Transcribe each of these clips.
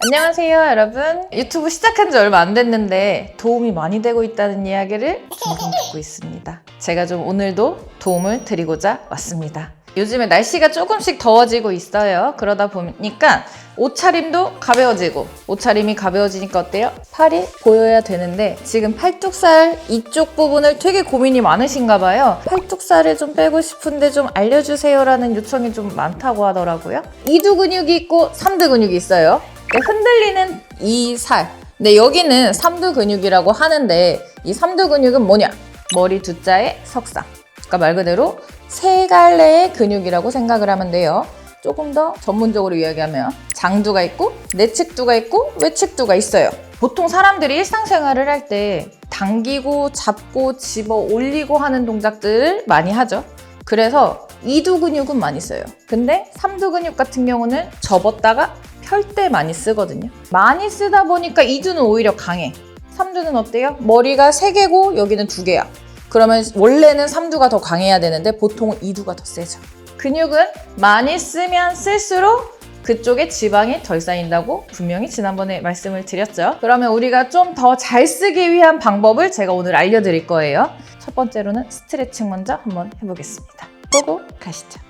안녕하세요 여러분. 유튜브 시작한 지 얼마 안 됐는데 도움이 많이 되고 있다는 이야기를 종종 듣고 있습니다. 제가 좀 오늘도 도움을 드리고자 왔습니다. 요즘에 날씨가 조금씩 더워지고 있어요. 그러다 보니까 옷차림도 가벼워지고, 옷차림이 가벼워지니까 어때요? 팔이 보여야 되는데 지금 팔뚝살 이쪽 부분을 되게 고민이 많으신가 봐요. 팔뚝살을 좀 빼고 싶은데 좀 알려주세요 라는 요청이 좀 많다고 하더라고요. 이두 근육이 있고 삼두 근육이 있어요. 흔들리는 이 살. 근데 여기는 삼두 근육이라고 하는데 이 삼두 근육은 뭐냐? 머리 두 자의 석상. 그러니까 말 그대로 세 갈래의 근육이라고 생각을 하면 돼요. 조금 더 전문적으로 이야기하면 장두가 있고 내측두가 있고 외측두가 있어요. 보통 사람들이 일상생활을 할 때 당기고 잡고 집어 올리고 하는 동작들을 많이 하죠. 그래서 이두 근육은 많이 써요. 근데 삼두 근육 같은 경우는 접었다가 펼 때 많이 쓰거든요. 많이 쓰다 보니까 이두는 오히려 강해. 삼두는 어때요? 머리가 3개고 여기는 2개야. 그러면 원래는 삼두가 더 강해야 되는데 보통은 이두가 더 세죠. 근육은 많이 쓰면 쓸수록 그쪽에 지방이 덜 쌓인다고 분명히 지난번에 말씀을 드렸죠. 그러면 우리가 좀 더 잘 쓰기 위한 방법을 제가 오늘 알려드릴 거예요. 첫 번째로는 스트레칭 먼저 한번 해보겠습니다. 보고 가시죠.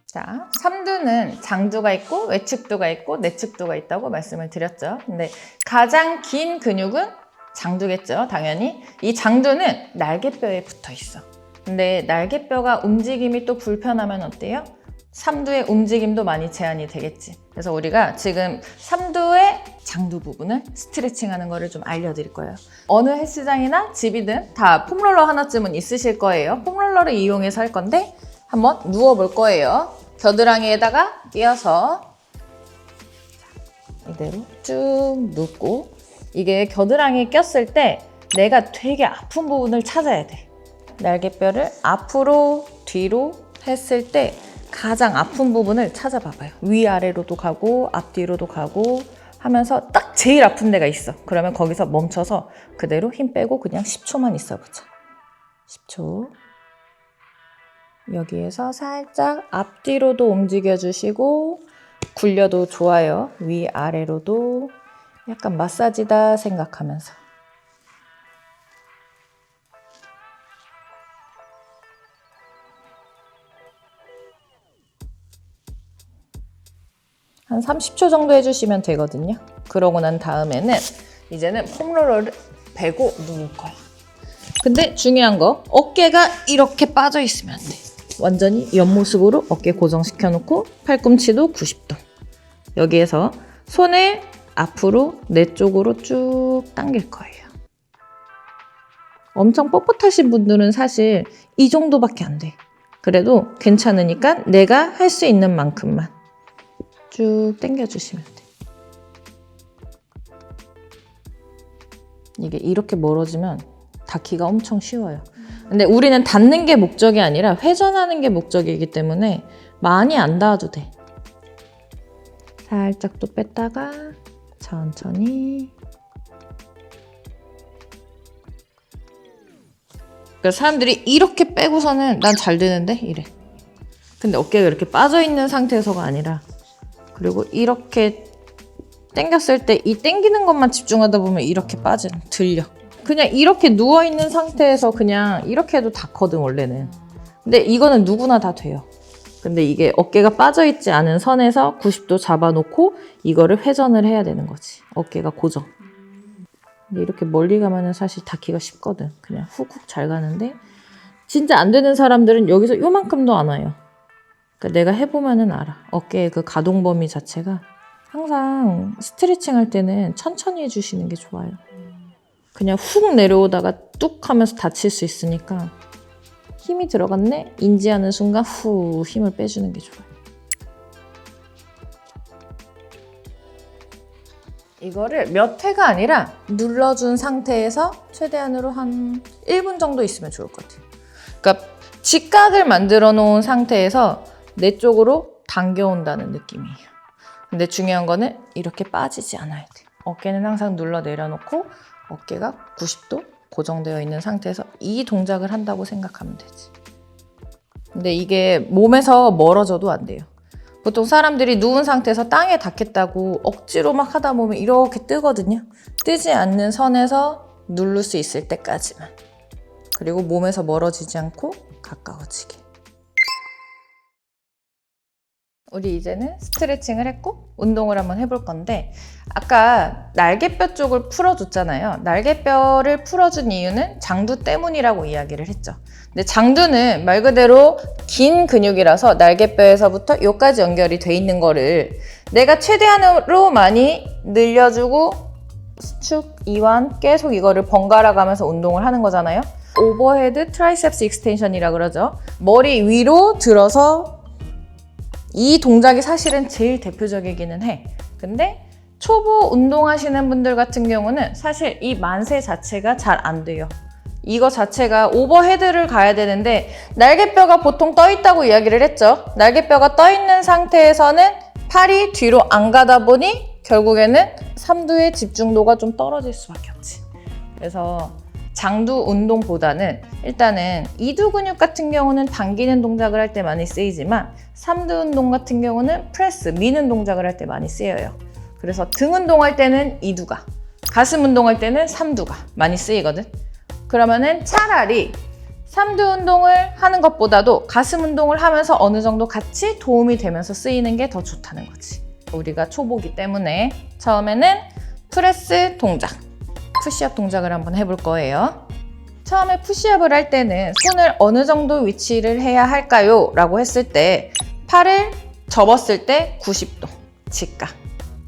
자, 삼두는 장두가 있고 외측두가 있고 내측두가 있다고 말씀을 드렸죠. 근데 가장 긴 근육은 장두겠죠, 당연히. 이 장두는 날개뼈에 붙어 있어. 근데 날개뼈가 움직임이 또 불편하면 어때요? 삼두의 움직임도 많이 제한이 되겠지. 그래서 우리가 지금 삼두의 장두 부분을 스트레칭하는 거를 좀 알려드릴 거예요. 어느 헬스장이나 집이든 다 폼롤러 하나쯤은 있으실 거예요. 폼롤러를 이용해서 할 건데 한번 누워볼 거예요. 겨드랑이에다가 끼워서 이대로 쭉 눕고, 이게 겨드랑이에 꼈을 때 내가 되게 아픈 부분을 찾아야 돼. 날개뼈를 앞으로 뒤로 했을 때 가장 아픈 부분을 찾아봐봐요. 위아래로도 가고 앞뒤로도 가고 하면서 딱 제일 아픈 데가 있어. 그러면 거기서 멈춰서 그대로 힘 빼고 그냥 10초만 있어보자. 10초. 여기에서 살짝 앞뒤로도 움직여주시고 굴려도 좋아요. 위아래로도 약간 마사지다 생각하면서. 한 30초 정도 해주시면 되거든요. 그러고 난 다음에는 이제는 폼롤러를 베고 누울 거야. 근데 중요한 거, 어깨가 이렇게 빠져 있으면 안 돼. 완전히 옆모습으로 어깨 고정시켜 놓고 팔꿈치도 90도. 여기에서 손을 앞으로 내 쪽으로 쭉 당길 거예요. 엄청 뻣뻣하신 분들은 사실 이 정도밖에 안 돼. 그래도 괜찮으니까 내가 할 수 있는 만큼만 쭉 당겨주시면 돼. 이게 이렇게 멀어지면 닿기가 엄청 쉬워요. 근데 우리는 닿는 게 목적이 아니라 회전하는 게 목적이기 때문에 많이 안 닿아도 돼. 살짝 또 뺐다가 천천히. 그러니까 사람들이 이렇게 빼고서는 난 잘 되는데 이래. 근데 어깨가 이렇게 빠져있는 상태에서가 아니라, 그리고 이렇게 당겼을 때 이 당기는 것만 집중하다 보면 이렇게 들려. 그냥 이렇게 누워있는 상태에서 그냥 이렇게 해도 닿거든 원래는. 근데 이거는 누구나 다 돼요. 근데 이게 어깨가 빠져있지 않은 선에서 90도 잡아놓고 이거를 회전을 해야 되는 거지. 어깨가 고정. 근데 이렇게 멀리 가면은 사실 닿기가 쉽거든. 그냥 훅훅 잘 가는데 진짜 안 되는 사람들은 여기서 요만큼도 안 와요. 그러니까 내가 해보면은 알아. 어깨의 그 가동 범위 자체가. 항상 스트레칭 할 때는 천천히 해주시는 게 좋아요. 그냥 훅 내려오다가 뚝 하면서 다칠 수 있으니까 힘이 들어갔네? 인지하는 순간 후 힘을 빼주는 게 좋아요. 이거를 몇 회가 아니라 눌러준 상태에서 최대한으로 한 1분 정도 있으면 좋을 것 같아요. 그러니까 직각을 만들어 놓은 상태에서 내 쪽으로 당겨온다는 느낌이에요. 근데 중요한 거는 이렇게 빠지지 않아야 돼. 어깨는 항상 눌러 내려놓고 어깨가 90도 고정되어 있는 상태에서 이 동작을 한다고 생각하면 되지. 근데 이게 몸에서 멀어져도 안 돼요. 보통 사람들이 누운 상태에서 땅에 닿겠다고 억지로 막 하다 보면 이렇게 뜨거든요. 뜨지 않는 선에서 누를 수 있을 때까지만. 그리고 몸에서 멀어지지 않고 가까워지게. 우리 이제는 스트레칭을 했고 운동을 한번 해볼 건데, 아까 날개뼈 쪽을 풀어줬잖아요. 날개뼈를 풀어준 이유는 장두 때문이라고 이야기를 했죠. 근데 장두는 말 그대로 긴 근육이라서 날개뼈에서부터 여기까지 연결이 돼 있는 거를 내가 최대한으로 많이 늘려주고 수축, 이완 계속 이거를 번갈아 가면서 운동을 하는 거잖아요. 오버헤드 트라이셉스 익스텐션이라 그러죠. 머리 위로 들어서 이 동작이 사실은 제일 대표적이기는 해. 근데 초보 운동하시는 분들 같은 경우는 사실 이 만세 자체가 잘 안 돼요. 이거 자체가 오버헤드를 가야 되는데 날개뼈가 보통 떠 있다고 이야기를 했죠. 날개뼈가 떠 있는 상태에서는 팔이 뒤로 안 가다 보니 결국에는 삼두의 집중도가 좀 떨어질 수밖에 없지. 그래서 장두 운동보다는 일단은 이두 근육 같은 경우는 당기는 동작을 할 때 많이 쓰이지만 삼두 운동 같은 경우는 프레스, 미는 동작을 할 때 많이 쓰여요. 그래서 등 운동할 때는 이두가, 가슴 운동할 때는 삼두가 많이 쓰이거든. 그러면은 차라리 삼두 운동을 하는 것보다도 가슴 운동을 하면서 어느 정도 같이 도움이 되면서 쓰이는 게 더 좋다는 거지. 우리가 초보기 때문에 처음에는 프레스 동작, 푸시업 동작을 한번 해볼 거예요. 처음에 푸시업을 할 때는 손을 어느 정도 위치를 해야 할까요? 라고 했을 때 팔을 접었을 때 90도 직각.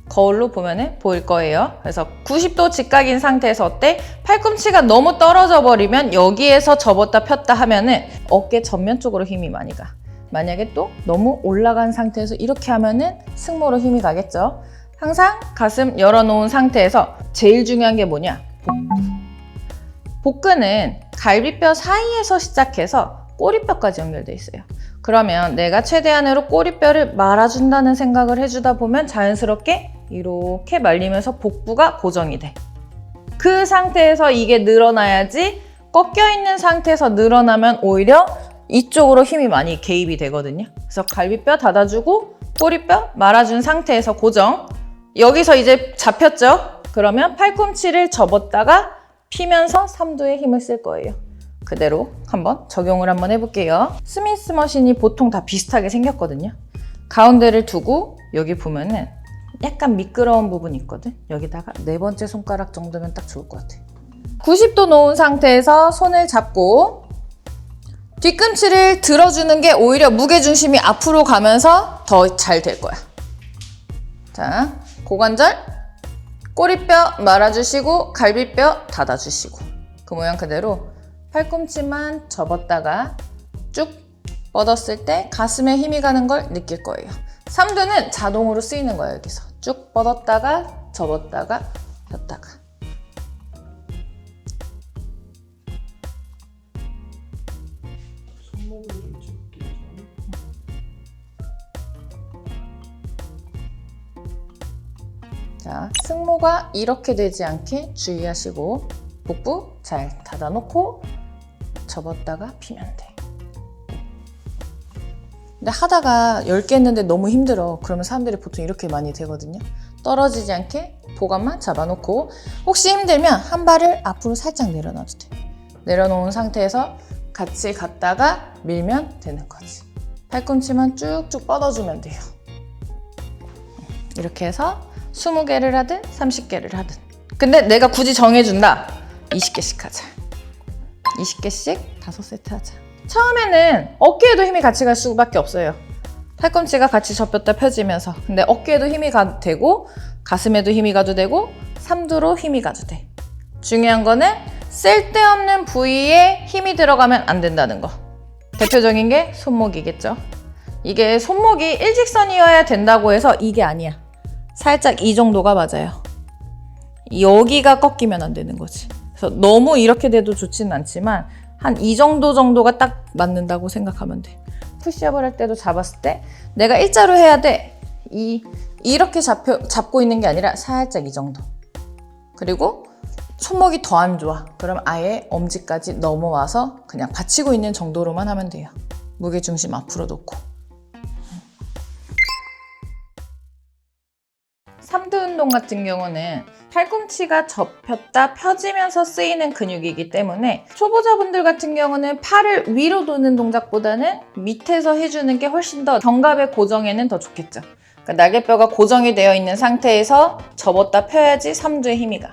거울로 보면은 보일 거예요. 그래서 90도 직각인 상태에서 어때? 팔꿈치가 너무 떨어져 버리면 여기에서 접었다 폈다 하면은 어깨 전면 쪽으로 힘이 많이 가. 만약에 또 너무 올라간 상태에서 이렇게 하면은 승모로 힘이 가겠죠. 항상 가슴 열어놓은 상태에서 제일 중요한 게 뭐냐? 복근은 갈비뼈 사이에서 시작해서 꼬리뼈까지 연결돼 있어요. 그러면 내가 최대한으로 꼬리뼈를 말아준다는 생각을 해주다 보면 자연스럽게 이렇게 말리면서 복부가 고정이 돼. 그 상태에서 이게 늘어나야지, 꺾여있는 상태에서 늘어나면 오히려 이쪽으로 힘이 많이 개입이 되거든요. 그래서 갈비뼈 닫아주고 꼬리뼈 말아준 상태에서 고정. 여기서 이제 잡혔죠? 그러면 팔꿈치를 접었다가 피면서 삼두에 힘을 쓸 거예요. 그대로 한번 적용을 한번 해볼게요. 스미스 머신이 보통 다 비슷하게 생겼거든요. 가운데를 두고 여기 보면은 약간 미끄러운 부분이 있거든. 여기다가 네 번째 손가락 정도면 딱 좋을 것 같아. 90도 놓은 상태에서 손을 잡고 뒤꿈치를 들어주는 게 오히려 무게중심이 앞으로 가면서 더 잘 될 거야. 자, 고관절, 꼬리뼈 말아주시고 갈비뼈 닫아주시고 그 모양 그대로 팔꿈치만 접었다가 쭉 뻗었을 때 가슴에 힘이 가는 걸 느낄 거예요. 삼두는 자동으로 쓰이는 거예요. 여기서 쭉 뻗었다가 접었다가 폈다가. 자, 승모가 이렇게 되지 않게 주의하시고 복부 잘 닫아놓고 접었다가 피면 돼. 근데 하다가 10개 했는데 너무 힘들어. 그러면 사람들이 보통 이렇게 많이 되거든요. 떨어지지 않게 보관만 잡아놓고 혹시 힘들면 한 발을 앞으로 살짝 내려놔도 돼. 내려놓은 상태에서 같이 갔다가 밀면 되는 거지. 팔꿈치만 쭉쭉 뻗어주면 돼요. 이렇게 해서 20개를 하든 30개를 하든. 근데 내가 굳이 정해준다. 20개씩 하자. 20개씩 5세트 하자. 처음에는 어깨에도 힘이 같이 갈 수밖에 없어요. 팔꿈치가 같이 접혔다 펴지면서. 근데 어깨에도 힘이 가도 되고 가슴에도 힘이 가도 되고 삼두로 힘이 가도 돼. 중요한 거는 쓸데없는 부위에 힘이 들어가면 안 된다는 거. 대표적인 게 손목이겠죠. 이게 손목이 일직선이어야 된다고 해서 이게 아니야. 살짝 이 정도가 맞아요. 여기가 꺾이면 안 되는 거지. 그래서 너무 이렇게 돼도 좋지는 않지만 한 이 정도가 딱 맞는다고 생각하면 돼. 푸시업을 할 때도 잡았을 때 내가 일자로 해야 돼. 이렇게 잡고 있는 게 아니라 살짝 이 정도. 그리고 손목이 더 안 좋아. 그럼 아예 엄지까지 넘어와서 그냥 받치고 있는 정도로만 하면 돼요. 무게중심 앞으로 놓고. 삼두 운동 같은 경우는 팔꿈치가 접혔다 펴지면서 쓰이는 근육이기 때문에 초보자분들 같은 경우는 팔을 위로 도는 동작보다는 밑에서 해주는 게 훨씬 더 견갑의 고정에는 더 좋겠죠. 그러니까 날개뼈가 고정이 되어 있는 상태에서 접었다 펴야지 삼두에 힘이 가.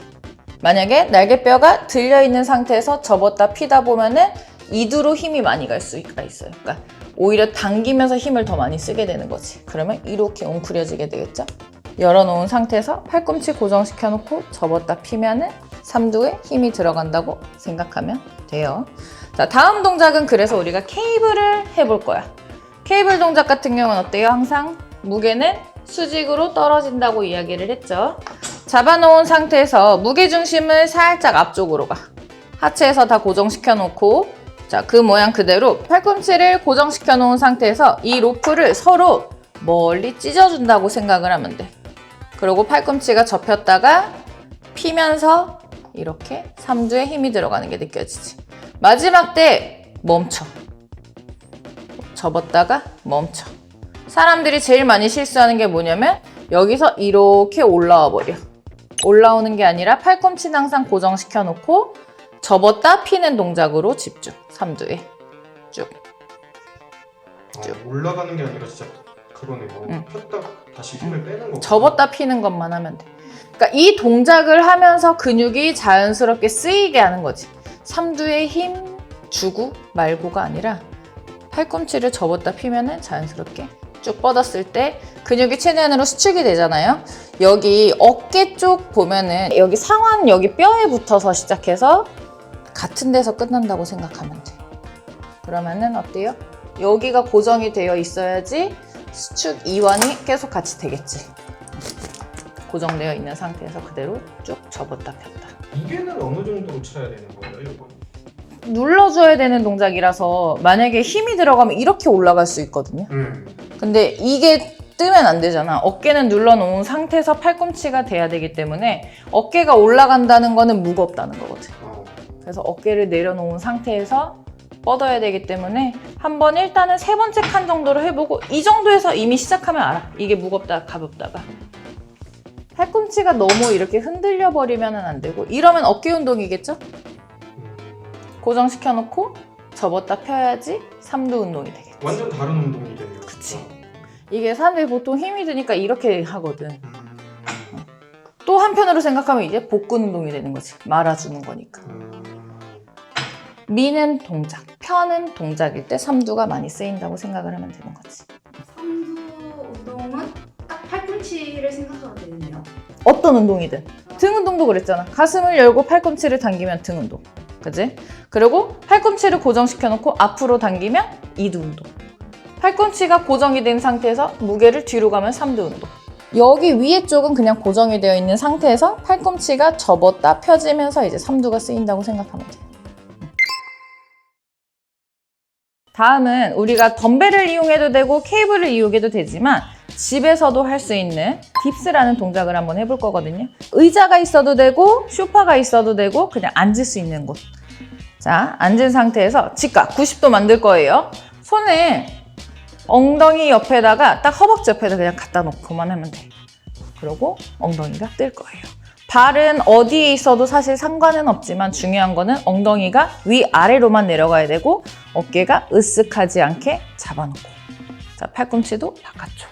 만약에 날개뼈가 들려 있는 상태에서 접었다 피다 보면은 이두로 힘이 많이 갈 수가 있어요. 그러니까 오히려 당기면서 힘을 더 많이 쓰게 되는 거지. 그러면 이렇게 웅크려지게 되겠죠. 열어놓은 상태에서 팔꿈치 고정시켜 놓고 접었다 피면은 삼두에 힘이 들어간다고 생각하면 돼요. 자, 다음 동작은 그래서 우리가 케이블을 해볼 거야. 케이블 동작 같은 경우는 어때요? 항상 무게는 수직으로 떨어진다고 이야기를 했죠. 잡아놓은 상태에서 무게중심을 살짝 앞쪽으로 가. 하체에서 다 고정시켜 놓고, 자, 그 모양 그대로 팔꿈치를 고정시켜 놓은 상태에서 이 로프를 서로 멀리 찢어준다고 생각을 하면 돼. 그리고 팔꿈치가 접혔다가 피면서 이렇게 삼두에 힘이 들어가는 게 느껴지지. 마지막 때 멈춰. 접었다가 멈춰. 사람들이 제일 많이 실수하는 게 뭐냐면 여기서 이렇게 올라와 버려. 올라오는 게 아니라 팔꿈치는 항상 고정시켜 놓고 접었다 피는 동작으로 집중. 삼두에 쭉. 올라가는 게 아니라 진짜 그거네요. 폈다 다시 힘을 빼는 거. 접었다 피는 것만 하면 돼. 그러니까 이 동작을 하면서 근육이 자연스럽게 쓰이게 하는 거지. 삼두에 힘 주고 말고가 아니라 팔꿈치를 접었다 피면은 자연스럽게 쭉 뻗었을 때 근육이 최대한으로 수축이 되잖아요. 여기 어깨 쪽 보면은 여기 상완 여기 뼈에 붙어서 시작해서 같은 데서 끝난다고 생각하면 돼. 그러면은 어때요? 여기가 고정이 되어 있어야지 수축 이완이 계속 같이 되겠지. 고정되어 있는 상태에서 그대로 쭉 접었다 폈다. 무게는 어느 정도로 쳐야 되는 거예요, 이거? 눌러줘야 되는 동작이라서 만약에 힘이 들어가면 이렇게 올라갈 수 있거든요. 근데 이게 뜨면 안 되잖아. 어깨는 눌러놓은 상태에서 팔꿈치가 돼야 되기 때문에 어깨가 올라간다는 거는 무겁다는 거거든. 그래서 어깨를 내려놓은 상태에서 뻗어야 되기 때문에 한번 일단은 3번째 칸 정도로 해보고 이 정도에서 이미 시작하면 알아. 이게 무겁다 가볍다가. 팔꿈치가 너무 이렇게 흔들려 버리면 안 되고 이러면 어깨 운동이겠죠? 고정시켜 놓고 접었다 펴야지 삼두 운동이 되겠지. 완전 다른 운동이 되네요. 그치. 이게 사람들이 보통 힘이 드니까 이렇게 하거든. 또 한편으로 생각하면 이제 복근 운동이 되는 거지. 말아주는 거니까. 미는 동작, 펴는 동작일 때 삼두가 많이 쓰인다고 생각을 하면 되는 거지. 삼두 운동은 딱 팔꿈치를 생각하면 되겠네요. 어떤 운동이든. 등 운동도 그랬잖아. 가슴을 열고 팔꿈치를 당기면 등 운동. 그치? 그리고 팔꿈치를 고정시켜 놓고 앞으로 당기면 이두 운동. 팔꿈치가 고정이 된 상태에서 무게를 뒤로 가면 삼두 운동. 여기 위에 쪽은 그냥 고정이 되어 있는 상태에서 팔꿈치가 접었다 펴지면서 이제 삼두가 쓰인다고 생각하면 돼. 다음은 우리가 덤벨을 이용해도 되고 케이블을 이용해도 되지만 집에서도 할 수 있는 딥스라는 동작을 한번 해볼 거거든요. 의자가 있어도 되고 소파가 있어도 되고 그냥 앉을 수 있는 곳. 자, 앉은 상태에서 직각 90도 만들 거예요. 손을 엉덩이 옆에다가 딱 허벅지 옆에다 그냥 갖다 놓고만 하면 돼. 그리고 엉덩이가 뜰 거예요. 발은 어디에 있어도 사실 상관은 없지만 중요한 거는 엉덩이가 위아래로만 내려가야 되고 어깨가 으쓱하지 않게 잡아놓고. 자, 팔꿈치도 바깥쪽.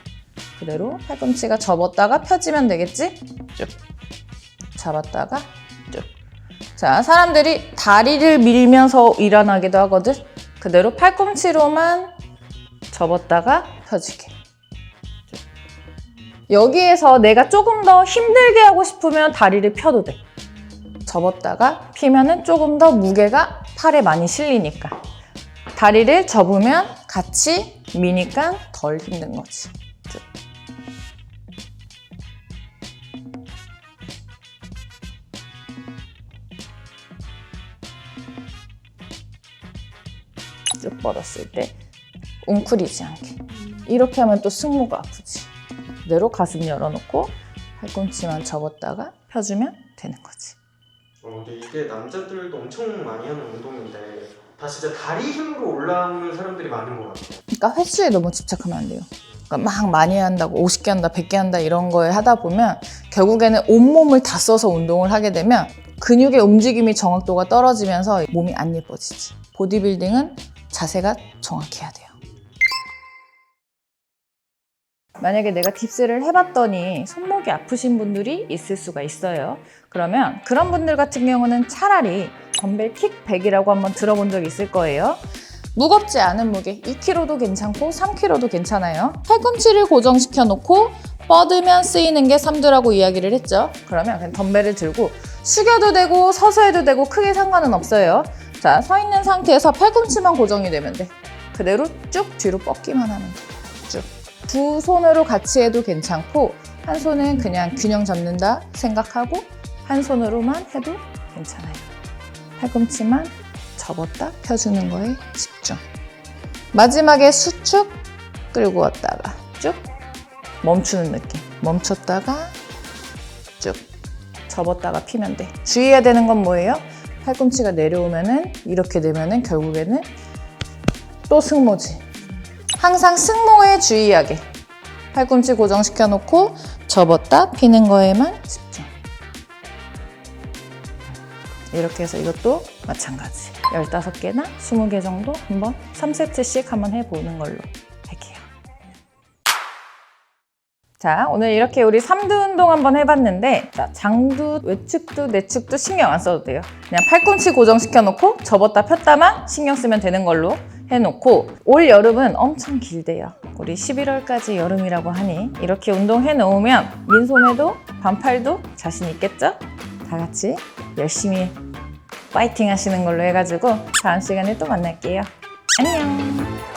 그대로 팔꿈치가 접었다가 펴지면 되겠지? 쭉. 잡았다가 쭉. 자, 사람들이 다리를 밀면서 일어나기도 하거든? 그대로 팔꿈치로만 접었다가 펴지게. 여기에서 내가 조금 더 힘들게 하고 싶으면 다리를 펴도 돼. 접었다가 피면은 조금 더 무게가 팔에 많이 실리니까. 다리를 접으면 같이 미니까 덜 힘든 거지. 쭉. 쭉 뻗었을 때 웅크리지 않게. 이렇게 하면 또 승모가 아프지. 그대로 가슴 열어놓고 팔꿈치만 접었다가 펴주면 되는 거지. 근데 이게 남자들도 엄청 많이 하는 운동인데 다 진짜 다리 힘으로 올라오는 사람들이 많은 것 같아요. 그러니까 횟수에 너무 집착하면 안 돼요. 그러니까 막 많이 한다고 50개 한다, 100개 한다 이런 거에 하다 보면 결국에는 온몸을 다 써서 운동을 하게 되면 근육의 움직임이 정확도가 떨어지면서 몸이 안 예뻐지지. 보디빌딩은 자세가 정확해야 돼요. 만약에 내가 딥스를 해봤더니 손목이 아프신 분들이 있을 수가 있어요. 그러면 그런 분들 같은 경우는 차라리 덤벨 킥 100이라고 한번 들어본 적 있을 거예요. 무겁지 않은 무게 2kg도 괜찮고 3kg도 괜찮아요. 팔꿈치를 고정시켜 놓고 뻗으면 쓰이는 게 삼두라고 이야기를 했죠. 그러면 그냥 덤벨을 들고 숙여도 되고 서서 해도 되고 크게 상관은 없어요. 자, 서 있는 상태에서 팔꿈치만 고정이 되면 돼. 그대로 쭉 뒤로 뻗기만 하면 돼. 쭉. 두 손으로 같이 해도 괜찮고 한 손은 그냥 균형 잡는다 생각하고 한 손으로만 해도 괜찮아요. 팔꿈치만 접었다 펴주는 거에 집중. 마지막에 수축 끌고 왔다가 쭉 멈추는 느낌. 멈췄다가 쭉 접었다가 피면 돼. 주의해야 되는 건 뭐예요? 팔꿈치가 내려오면은 이렇게 되면은 결국에는 또 승모지. 항상 승모에 주의하게. 팔꿈치 고정시켜 놓고 접었다 피는 거에만 집중. 이렇게 해서 이것도 마찬가지. 15개나 20개 정도 한번 3세트씩 한번 해보는 걸로 할게요. 자, 오늘 이렇게 우리 3두 운동 한번 해봤는데 자, 장두, 외측두, 내측두 신경 안 써도 돼요. 그냥 팔꿈치 고정시켜 놓고 접었다 폈다만 신경 쓰면 되는 걸로 해놓고 올 여름은 엄청 길대요. 우리 11월까지 여름이라고 하니 이렇게 운동해 놓으면 민소매도 반팔도 자신 있겠죠? 다 같이 열심히 파이팅 하시는 걸로 해가지고 다음 시간에 또 만날게요. 안녕!